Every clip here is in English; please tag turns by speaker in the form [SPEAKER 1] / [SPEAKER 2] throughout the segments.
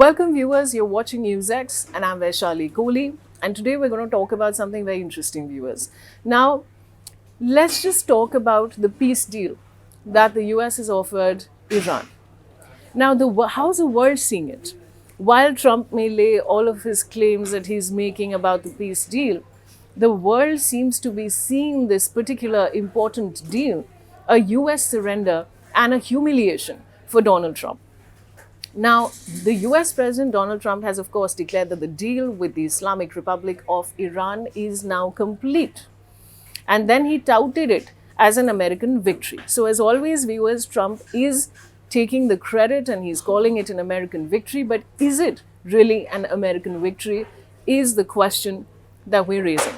[SPEAKER 1] Welcome viewers, you're watching NewsX and I'm Vaishali Kohli, and today we're going to talk about something very interesting, viewers. Now, let's just talk about the peace deal that the US has offered Iran. Now, how's the world seeing it? While Trump may lay all of his claims that he's making about the peace deal, the world seems to be seeing this particular important deal a US surrender and a humiliation for Donald Trump. Now, the US President Donald Trump has, of course, declared that the deal with the Islamic Republic of Iran is now complete. And then he touted it as an American victory. So, as always, viewers, Trump is taking the credit and he's calling it an American victory. But is it really an American victory? Is the question that we're raising.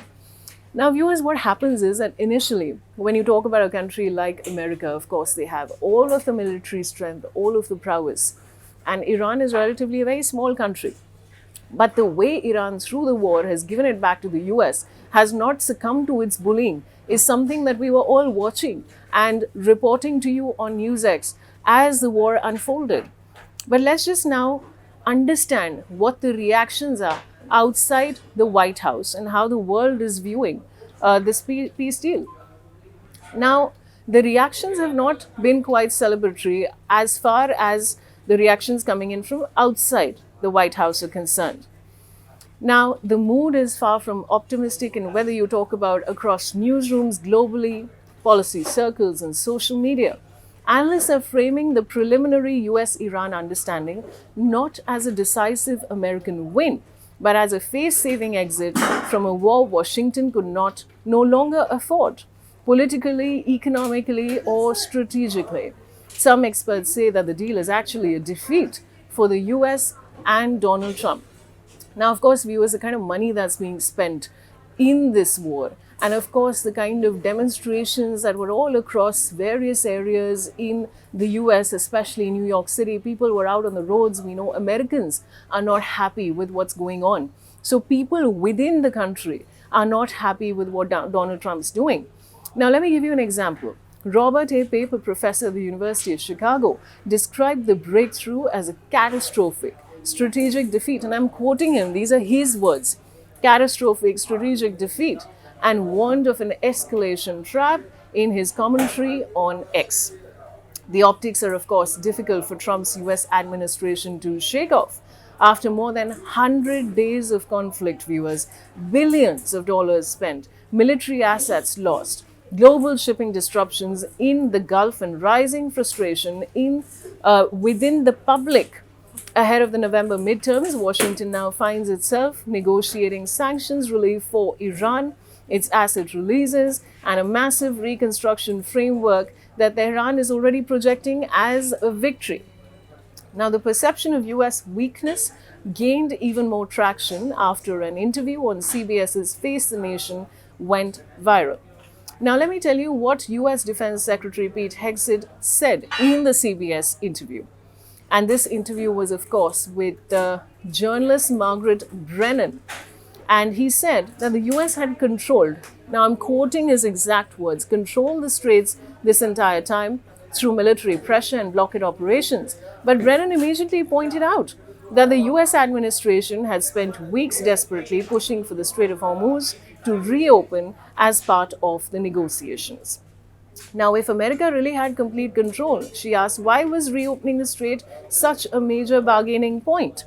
[SPEAKER 1] Now, viewers, what happens is that initially, when you talk about a country like America, of course, they have all of the military strength, all of the prowess. And Iran is relatively a very small country. But the way Iran, through the war, has given it back to the US, has not succumbed to its bullying, is something that we were all watching and reporting to you on NewsX as the war unfolded. But let's just now understand what the reactions are outside the White House and how the world is viewing this peace deal. Now, the reactions have not been quite celebratory as far as the reactions coming in from outside the White House are concerned. Now, the mood is far from optimistic, and whether you talk about across newsrooms globally, policy circles, and social media, analysts are framing the preliminary US-Iran understanding not as a decisive American win, but as a face-saving exit from a war Washington could no longer afford, politically, economically, or strategically. Some experts say that the deal is actually a defeat for the US and Donald Trump. Now, of course, viewers, the kind of money that's being spent in this war, and of course, the kind of demonstrations that were all across various areas in the US, especially New York City, people were out on the roads. We know Americans are not happy with what's going on. So people within the country are not happy with what Donald Trump's doing. Now, let me give you an example. Robert A. Pape, a professor at the University of Chicago, described the breakthrough as a catastrophic strategic defeat. And I'm quoting him, these are his words, catastrophic strategic defeat, and warned of an escalation trap in his commentary on X. The optics are, of course, difficult for Trump's US administration to shake off. After more than 100 days of conflict, viewers, billions of dollars spent, military assets lost, global shipping disruptions in the Gulf, and rising frustration within the public. Ahead of the November midterms, Washington now finds itself negotiating sanctions relief for Iran, its asset releases, and a massive reconstruction framework that Tehran is already projecting as a victory. Now, the perception of US weakness gained even more traction after an interview on CBS's Face the Nation went viral. Now, let me tell you what US Defense Secretary Pete Hegseth said in the CBS interview. And this interview was, of course, with journalist Margaret Brennan. And he said that the US had controlled, now I'm quoting his exact words, controlled the straits this entire time through military pressure and blockade operations. But Brennan immediately pointed out that the US administration had spent weeks desperately pushing for the Strait of Hormuz to reopen as part of the negotiations. Now, if America really had complete control, she asked, why was reopening the strait such a major bargaining point?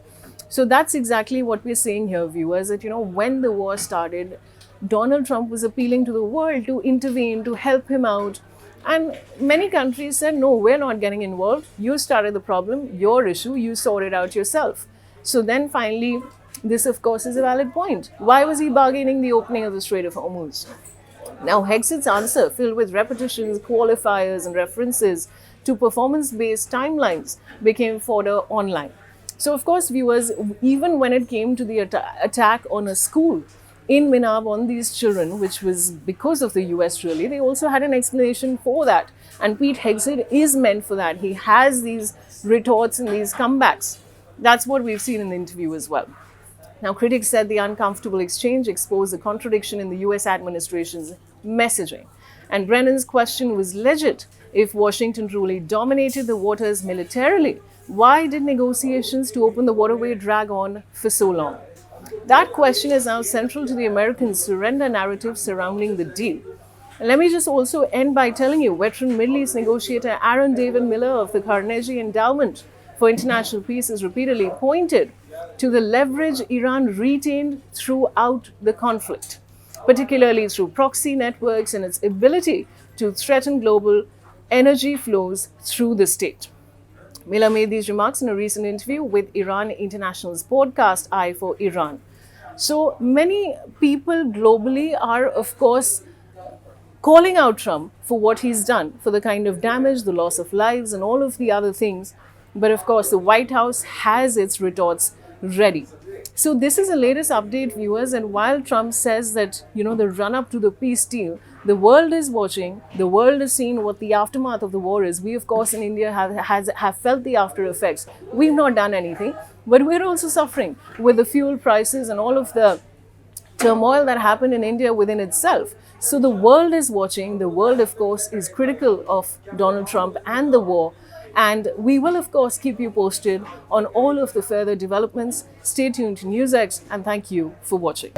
[SPEAKER 1] So that's exactly what we're saying here, viewers, that, when the war started, Donald Trump was appealing to the world to intervene, to help him out. And many countries said, no, we're not getting involved. You started the problem, your issue, you sort it out yourself. So then finally, this, of course, is a valid point. Why was he bargaining the opening of the Strait of Hormuz? Now, Hegseth's answer, filled with repetitions, qualifiers, and references to performance-based timelines, became fodder online. So, of course, viewers, even when it came to the attack on a school in Minab on these children, which was because of the US really, they also had an explanation for that. And Pete Hegseth is meant for that. He has these retorts and these comebacks. That's what we've seen in the interview as well. Now, critics said the uncomfortable exchange exposed the contradiction in the US administration's messaging. And Brennan's question was legit. If Washington truly dominated the waters militarily, why did negotiations to open the waterway drag on for so long? That question is now central to the American surrender narrative surrounding the deal. And let me just also end by telling you, veteran Middle East negotiator Aaron David Miller of the Carnegie Endowment for International Peace has repeatedly pointed to the leverage Iran retained throughout the conflict, particularly through proxy networks and its ability to threaten global energy flows through the state. Miller made these remarks in a recent interview with Iran International's podcast, Eye for Iran. So many people globally are, of course, calling out Trump for what he's done, for the kind of damage, the loss of lives, and all of the other things. But of course, the White House has its retorts ready. So this is the latest update, viewers. And while Trump says that, the run-up to the peace deal, the world is watching, the world is seeing what the aftermath of the war is. We, of course, in India have felt the after effects. We've not done anything, but we're also suffering with the fuel prices and all of the turmoil that happened in India within itself. So the world is watching. The world, of course, is critical of Donald Trump and the war. And we will, of course, keep you posted on all of the further developments. Stay tuned to NewsX, and thank you for watching.